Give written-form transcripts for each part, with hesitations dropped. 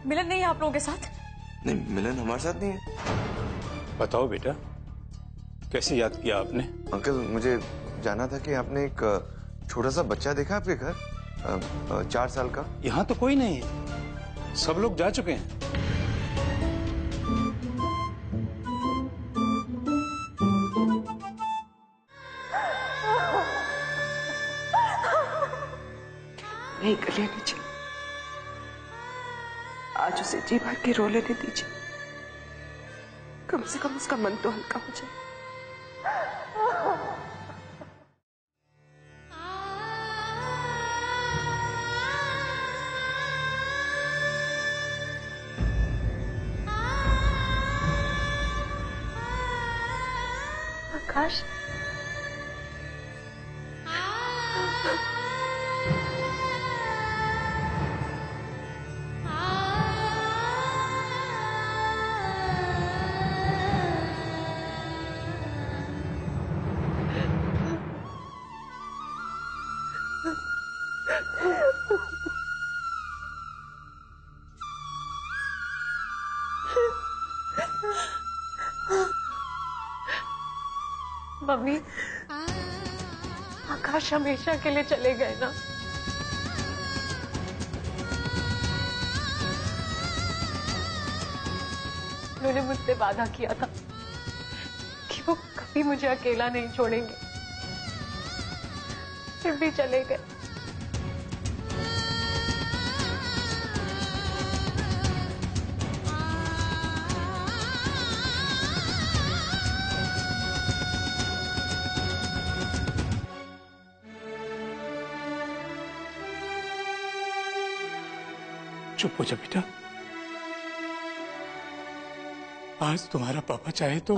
मिलन नहीं है आप लोगों के साथ? नहीं, मिलन हमारे साथ नहीं है। बताओ बेटा, कैसे याद किया आपने? अंकल, मुझे जाना था कि आपने एक छोटा सा बच्चा देखा आपके घर, 4 साल का। यहाँ तो कोई नहीं है, सब लोग जा चुके हैं। नहीं गले नीचे, आज उसे जी भर के रो लेने दीजिए, कम से कम उसका मन तो हल्का हो जाए। आकाश, मम्मी, आकाश हमेशा के लिए चले गए ना? उन्होंने मुझसे वादा किया था कि वो कभी मुझे अकेला नहीं छोड़ेंगे, फिर भी चले गए। चुप हो जा बेटा। आज तुम्हारा पापा चाहे तो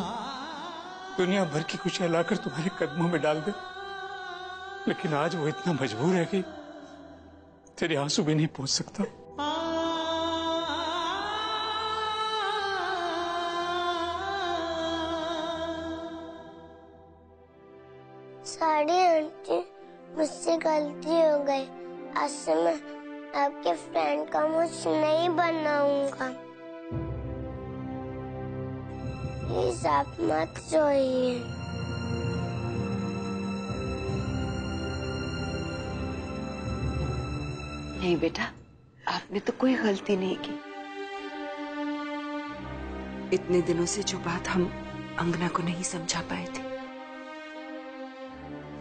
दुनिया भर की खुशियां लाकर तुम्हारे कदमों में डाल दे, लेकिन आज वो इतना मजबूर है कि तेरे आंसू भी नहीं पहुंच सकता। सॉरी आंटी, मुझसे गलती हो गई। आज से मैं आपके फ्रेंड का मुझ नहीं बनाऊंगा। प्लीज आप मत रोइए। नहीं बेटा, आपने तो कोई गलती नहीं की। इतने दिनों से जो बात हम अंगना को नहीं समझा पाए थे,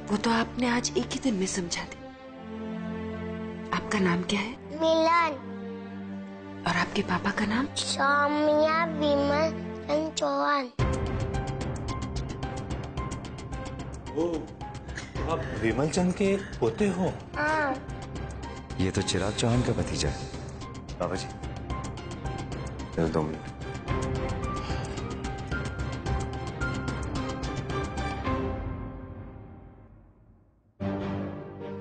वो तो आपने आज एक ही दिन में समझा दी। आपका नाम क्या है? मिलन। और आपके पापा का नाम? सौम्या विमल चंद चौहान। ओ, आप विमल चंद के पोते हो? हाँ। ये तो चिराग चौहान का भतीजा है। बाबा जी, 2 मिनट।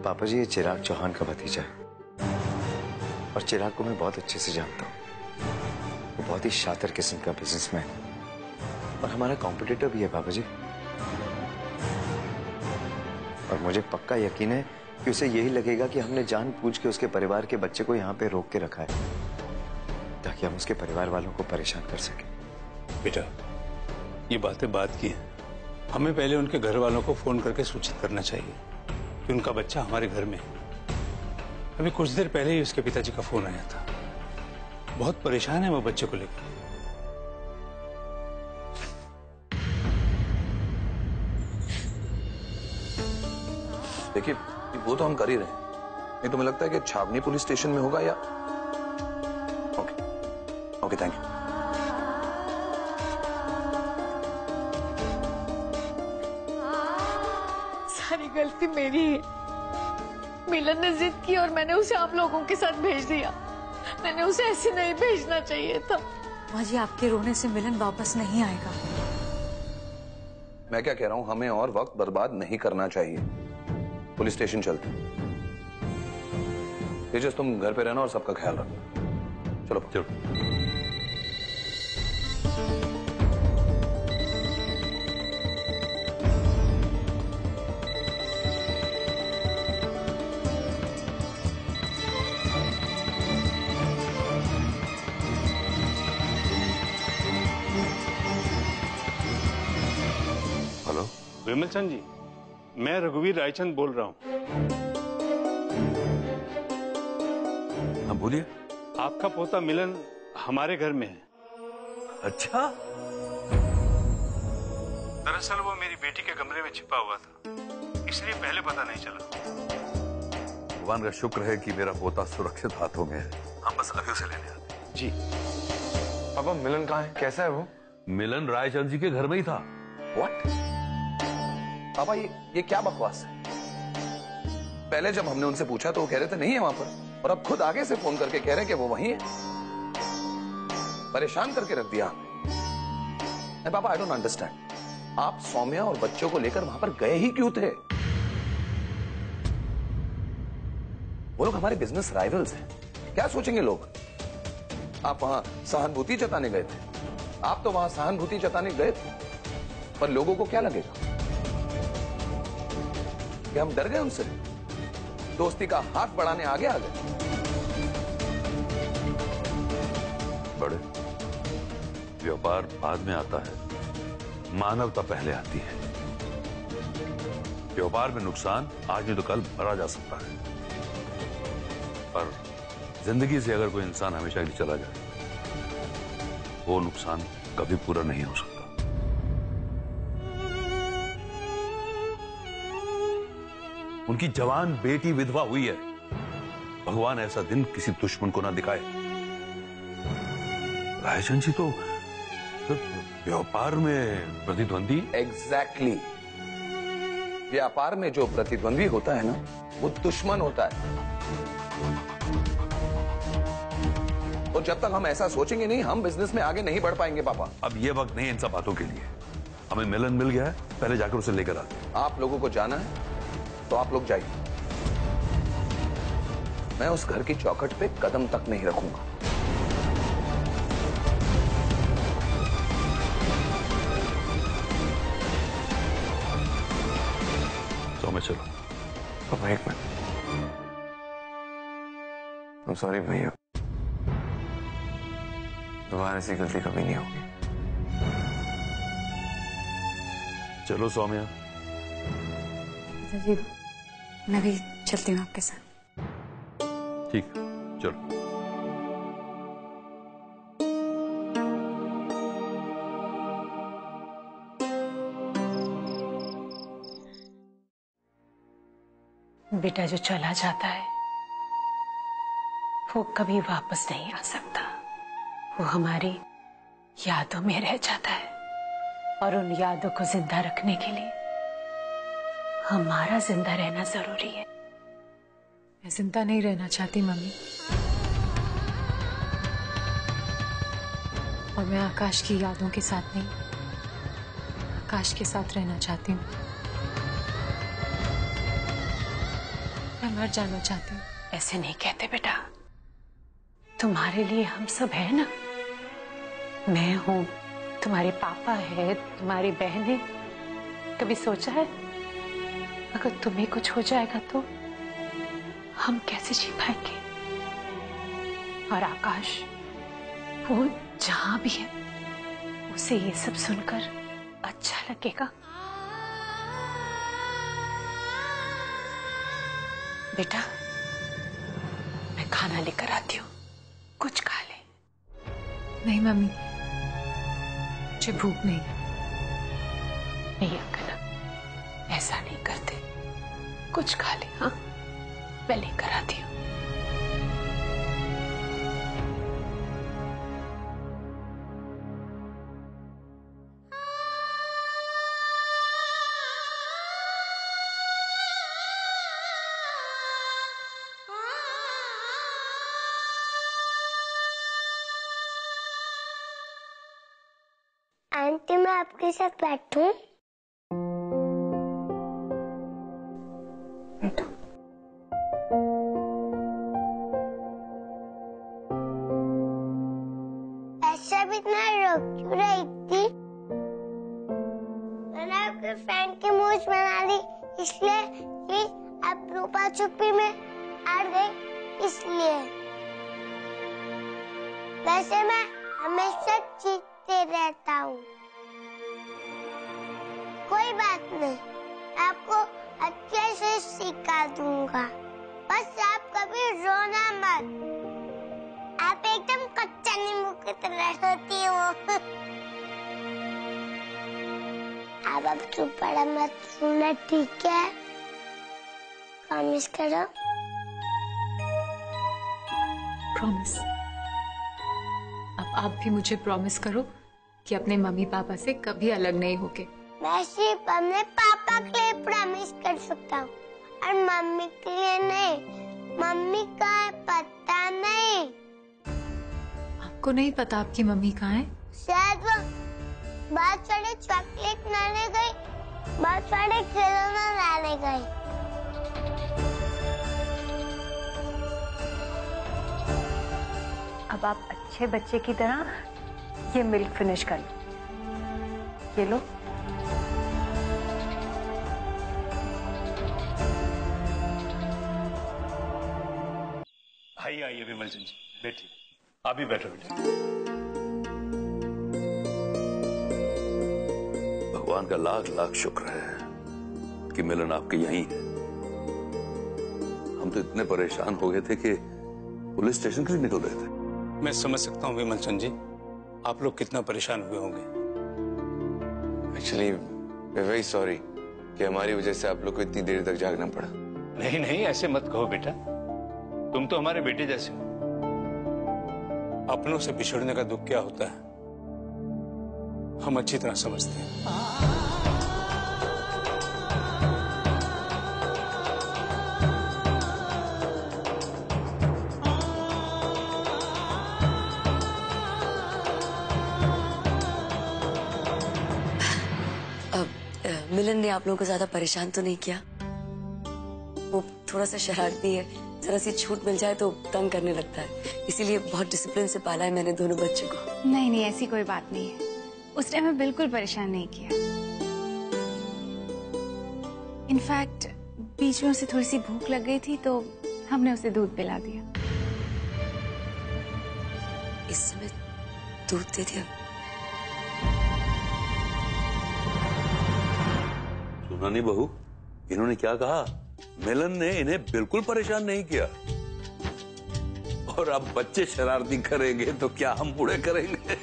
पापा जी, ये चिराग चौहान का भतीजा है और चिराग को मैं बहुत अच्छे से जानता हूँ। वो बहुत ही शातिर किस्म का बिजनेसमैन है और हमारा कॉम्पिटिटर भी है पापा जी। और मुझे पक्का यकीन है कि उसे यही लगेगा कि हमने जानबूझ के उसके परिवार के बच्चे को यहाँ पे रोक के रखा है ताकि हम उसके परिवार वालों को परेशान कर सकें। बेटा, ये बातें बात की हैं। हमें पहले उनके घर वालों को फोन करके सूचित करना चाहिए कि उनका बच्चा हमारे घर में है। अभी कुछ देर पहले ही उसके पिताजी का फोन आया था। बहुत परेशान है वो बच्चे को लेकर। देखिए, वो तो हम कर ही रहे हैं। नहीं तो मुझे लगता है कि छावनी पुलिस स्टेशन में होगा या ओके, थैंक यू। सारी गलती मेरी है। मिलन ने जिद की और मैंने उसे आप लोगों के साथ भेज दिया। मैंने उसे ऐसे नहीं भेजना चाहिए था। माँ जी, आपके रोने से मिलन वापस नहीं आएगा। मैं क्या कह रहा हूं, हमें और वक्त बर्बाद नहीं करना चाहिए। पुलिस स्टेशन चलते हैं। तेजस, तुम घर पे रहना और सबका ख्याल रखना। चलो चलो। विमल चंद जी, मैं रघुवीर रायचंद बोल रहा हूँ। हाँ बोलिए। आपका पोता मिलन हमारे घर में है। अच्छा, दरअसल वो मेरी बेटी के कमरे में छिपा हुआ था, इसलिए पहले पता नहीं चला। भगवान का शुक्र है कि मेरा पोता सुरक्षित हाथों में है। हम बस अभी उसे लेने आते हैं। जी। पापा मिलन कहाँ है, कैसा है वो? मिलन रायचंद जी के घर में ही था। What? पापा ये क्या बकवास है? पहले जब हमने उनसे पूछा तो वो कह रहे थे नहीं है वहां पर, और अब खुद आगे से फोन करके कह रहे हैं कि वो वहीं है। परेशान करके रख दिया हमें। पापा आई डोंट अंडरस्टैंड, आप सौम्या और बच्चों को लेकर वहां पर गए ही क्यों थे? वो लोग हमारे बिजनेस राइवल्स हैं, क्या सोचेंगे लोग? आप वहां सहानुभूति जताने गए थे। आप तो वहां सहानुभूति जताने गए थे, पर लोगों को क्या लगेगा कि हम डर गए उनसे, दोस्ती का हाथ बढ़ाने आगे आ गए। बड़े, व्यापार बाद में आता है, मानवता पहले आती है। व्यापार में नुकसान आज नहीं तो कल भरा जा सकता है, पर जिंदगी से अगर कोई इंसान हमेशा के लिए चला जाए, वो नुकसान कभी पूरा नहीं हो सकता। उनकी जवान बेटी विधवा हुई है, भगवान ऐसा दिन किसी दुश्मन को ना दिखाए। रायचंद जी तो व्यापार में प्रतिद्वंदी। एग्जैक्टली, व्यापार में जो प्रतिद्वंदी होता है ना, वो दुश्मन होता है। और जब तक हम ऐसा सोचेंगे नहीं, हम बिजनेस में आगे नहीं बढ़ पाएंगे पापा। अब ये वक्त नहीं इन सब बातों के लिए। हमें मिलन मिल गया है, पहले जाकर उसे लेकर आते हैं। आप लोगों को जाना है तो आप लोग जाइए, मैं उस घर की चौखट पे कदम तक नहीं रखूंगा। तो मैं चलो। पापा एक मिनट, I'm sorry भैया, दोबारा ऐसी गलती कभी नहीं होगी। चलो सौम्या। जी, मैं भी चलती हूँ आपके साथ। ठीक, चलो। बेटा जो चला जाता है वो कभी वापस नहीं आ सकता। वो हमारी यादों में रह जाता है, और उन यादों को जिंदा रखने के लिए हमारा जिंदा रहना जरूरी है। मैं जिंदा नहीं रहना चाहती मम्मी, और मैं आकाश की यादों के साथ नहीं, आकाश के साथ रहना चाहती हूँ। मैं मर जाना चाहती हूँ। ऐसे नहीं कहते बेटा, तुम्हारे लिए हम सब है ना। मैं हूं, तुम्हारे पापा है, तुम्हारी बहन है। कभी सोचा है अगर तुम्हें कुछ हो जाएगा तो हम कैसे जी पाएंगे? और आकाश, वो जहां भी है, उसे ये सब सुनकर अच्छा लगेगा। बेटा, मैं खाना लेकर आती हूँ, कुछ खा ले। नहीं मम्मी, मुझे भूख नहीं। नहीं अंकल, ऐसा नहीं करते, कुछ खा ले। हाँ, मैं लेकर आती हूँ। आंटी, मैं आपके साथ बैठूं? ऐसा भी इतना रो क्यों रही थी? मैंने आपके फ्रेंड की मूछ बना ली इसलिए कि आप रूपा छुपी में अड़ गई इसलिए। वैसे मैं हमेशा जीतते रहता हूँ। कोई बात नहीं, आपको अच्छे से सिखा दूंगा। बस आप कभी रोना मत। आप एकदम कच्चा नींबू की तरह होती हो। अब चुप पड़ा मत सुनना, ठीक है? प्रॉमिस करो। प्रॉमिस। अब आप भी मुझे प्रॉमिस करो कि अपने मम्मी पापा से कभी अलग नहीं होगे। मैं सिर्फ अपने पापा के लिए प्रॉमिस कर सकता हूँ और मम्मी के लिए नहीं। मम्मी का पता नहीं। आपको नहीं पता आपकी मम्मी कहाँ है? शायद वो बहुत सारे चॉकलेट लाने गई, बहुत सारे खिलौना लाने गई। अब आप अच्छे बच्चे की तरह ये मिल्क फिनिश कर लो। ये लो। आइए आइए विमल जी, बैठिए। आप भी बैठो बेटा। भगवान का लाख लाख शुक्र है कि मिलन आपके यहीं है। हम तो इतने परेशान हो गए थे कि पुलिस स्टेशन के लिए निकल रहे थे। मैं समझ सकता हूँ विमल चंद जी, आप लोग कितना परेशान हुए होंगे। एक्चुअली वी वेरी सॉरी कि हमारी वजह से आप लोग को इतनी देर तक जागना पड़ा। नहीं नहीं, ऐसे मत कहो बेटा, तुम तो हमारे बेटे जैसे हो। अपनों से बिछड़ने का दुख क्या होता है हम अच्छी तरह समझते हैं। मिलन ने आप लोगों को ज्यादा परेशान तो नहीं किया? वो थोड़ा सा शरारती है, जरा सी छूट मिल जाए तो तंग करने लगता है, इसीलिए बहुत डिसिप्लिन से पाला है मैंने दोनों बच्चों को। नहीं नहीं, ऐसी कोई बात नहीं है। उस टाइम में बिल्कुल परेशान नहीं किया। इनफैक्ट बीच में उसे थोड़ी सी भूख लग गई थी तो हमने उसे दूध पिला दिया। इस समय दूध दे दिया? सुना नहीं बहू, इन्होंने क्या कहा? मिलन ने इन्हें बिल्कुल परेशान नहीं किया। और अब बच्चे शरारती करेंगे तो क्या हम बूढ़े करेंगे?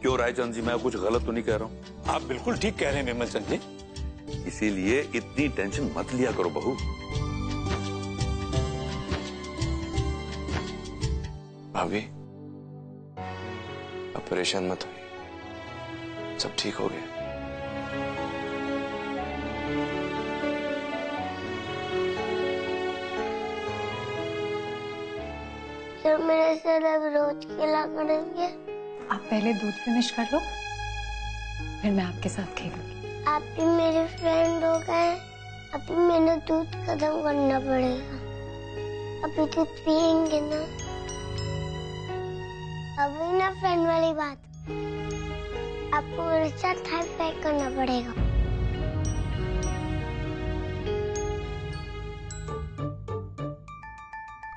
क्यों रायचंद जी, मैं कुछ गलत तो नहीं कह रहा हूं? आप बिल्कुल ठीक कह रहे हैं विमल चंद जी। इसीलिए इतनी टेंशन मत लिया करो बहू। भाभी अब परेशान मत होइए, सब ठीक हो गया। तो मेरे साथ अब रोज खेला करेंगे? आप पहले दूध फिनिश कर लो, फिर मैं आपके साथ खेलूंगी। आप भी मेरे फ्रेंड हो गए। अभी मैंने दूध खत्म करना पड़ेगा। अभी दूध पियेंगे ना? अभी ना फ्रेंड वाली बात, आपको मेरे साथ हाई फाइव करना पड़ेगा।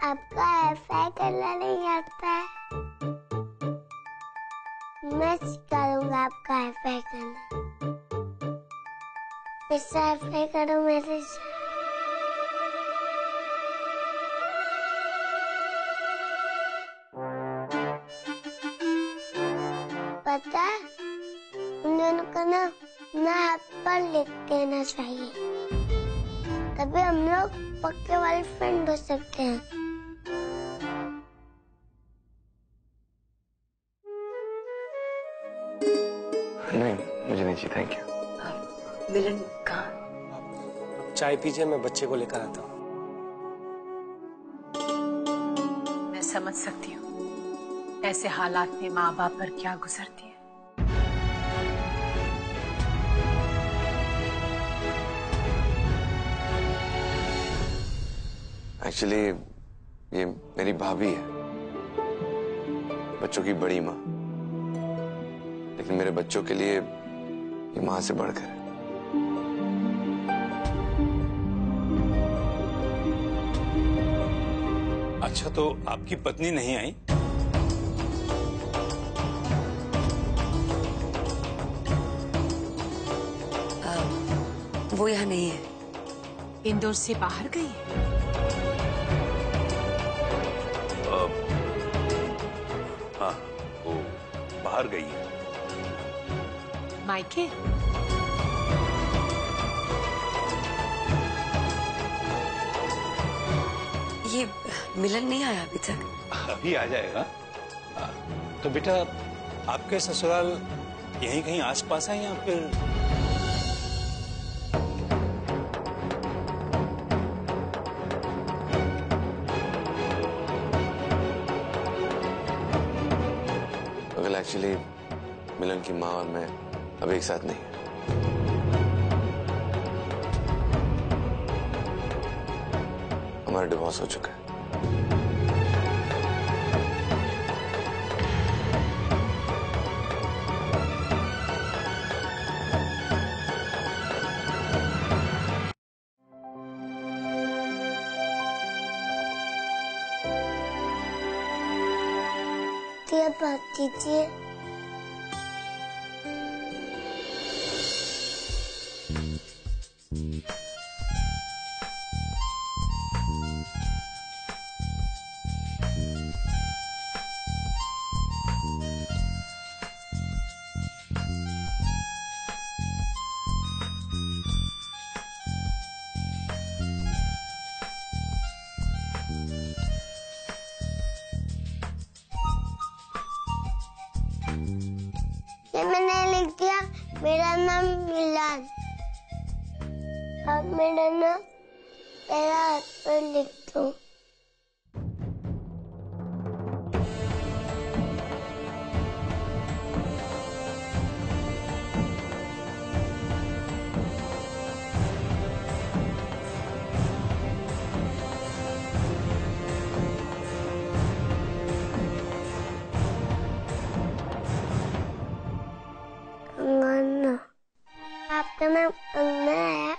आपका हाई फाइव करना नहीं आता है? मैं सिखाऊंगा आपका हाई फाइव करना। इससे हाई फाइव करो मेरे साथ। पता है, उन दोनों को ना हाथ पर लिख देना चाहिए, तभी हम लोग पक्के वाले फ्रेंड हो सकते हैं। नहीं मुझे नहीं चाहिए, थैंक यू। मिलन कहाँ? चाय पीजिए, मैं बच्चे को लेकर आता हूँ। मैं समझ सकती हूँ ऐसे हालात में माँ बाप पर क्या गुजरती है। एक्चुअली ये मेरी भाभी है, बच्चों की बड़ी माँ, लेकिन मेरे बच्चों के लिए ये माँ से बढ़कर है। अच्छा, तो आपकी पत्नी नहीं आई? वो यहाँ नहीं है। इंदौर से बाहर गई है? हाँ, वो बाहर गई है। मायके? ये मिलन नहीं आया अभी तक? अभी आ जाएगा। तो बेटा आपके ससुराल यहीं कहीं आसपास है या फिर? अंकल एक्चुअली मिलन की माँ और मैं अभी एक साथ नहीं है। हमारा डिवोर्स हो चुका है। बात कीजिए। मैंने लिख दिया मेरा नाम मिलन। अब मेरा नाम पहला हाथ पर लिख दो। आपका नाम अंगना है,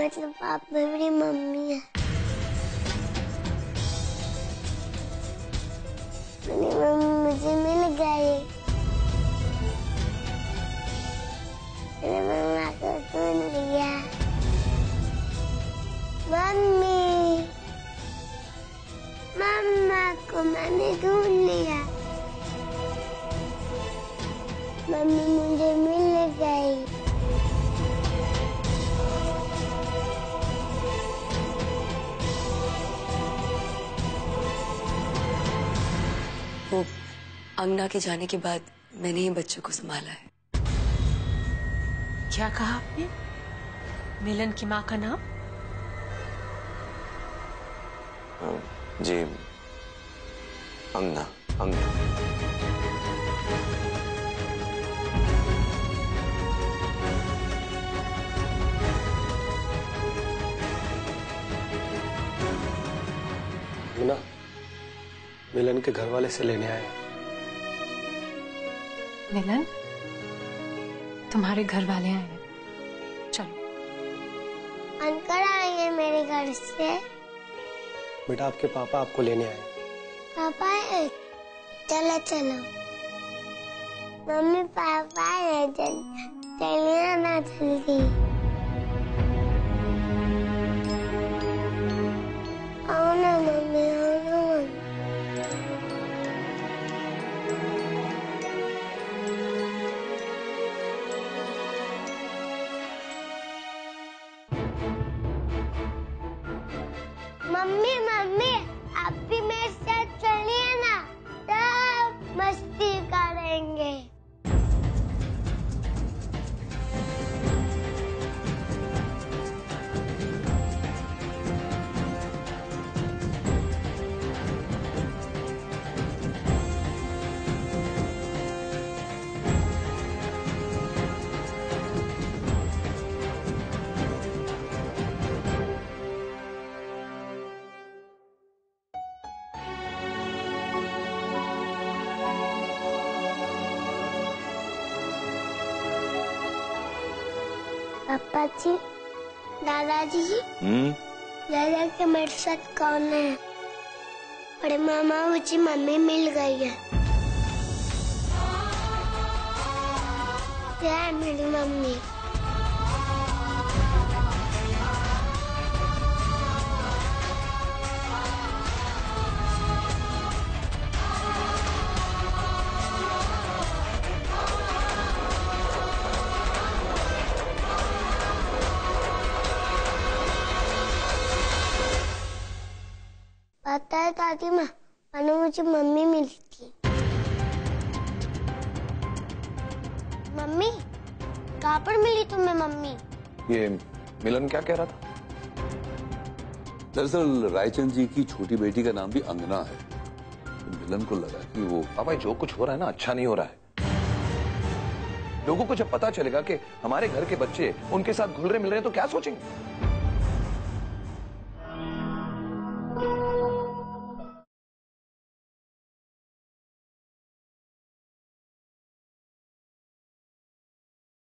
मतलब आप मेरी मम्मी है। मेरी मम्मी मुझे मिल गई। मेरी मम्मा को सुन लिया। मम्मी, मम्मा को मैंने ढूंढ लिया। मम्मी मुझे मिल गई। वो अंगना के जाने के बाद मैंने ही बच्चों को संभाला है। क्या कहा आपने? मिलन की माँ का नाम? जी, अंगना। अंगना मिलन के घर वाले से लेने आए। मिलन, तुम्हारे घर वाले आए हैं। चलो। अंकल आएंगे मेरे घर से। बेटा आपके पापा आपको लेने आए। पापा है? चलो चलो। मम्मी पापा है, चलिए ना जल्दी। आओ ना मम्मी, आओ ना मम्मी। मम्मी मम्मी, आप भी मेरे साथ चलिए ना, सब मस्ती करेंगे। पापा जी, दादाजी, दादा के मेरे साथ कौन है? बड़े मामा मुझे मम्मी मिल गई है। क्या है मेरी मम्मी? फातिमा, मानो मुझे मम्मी मिली थी। मम्मी, कहाँ पर मिली तुम्हें मम्मी? ये मिलन क्या कह रहा था? दरअसल रायचंद जी की छोटी बेटी का नाम भी अंगना है। तो मिलन को लगा कि वो पापा जो कुछ हो रहा है ना अच्छा नहीं हो रहा है। लोगों को जब पता चलेगा कि हमारे घर के बच्चे उनके साथ घुल रहे मिल रहे हैं तो क्या सोचेंगे?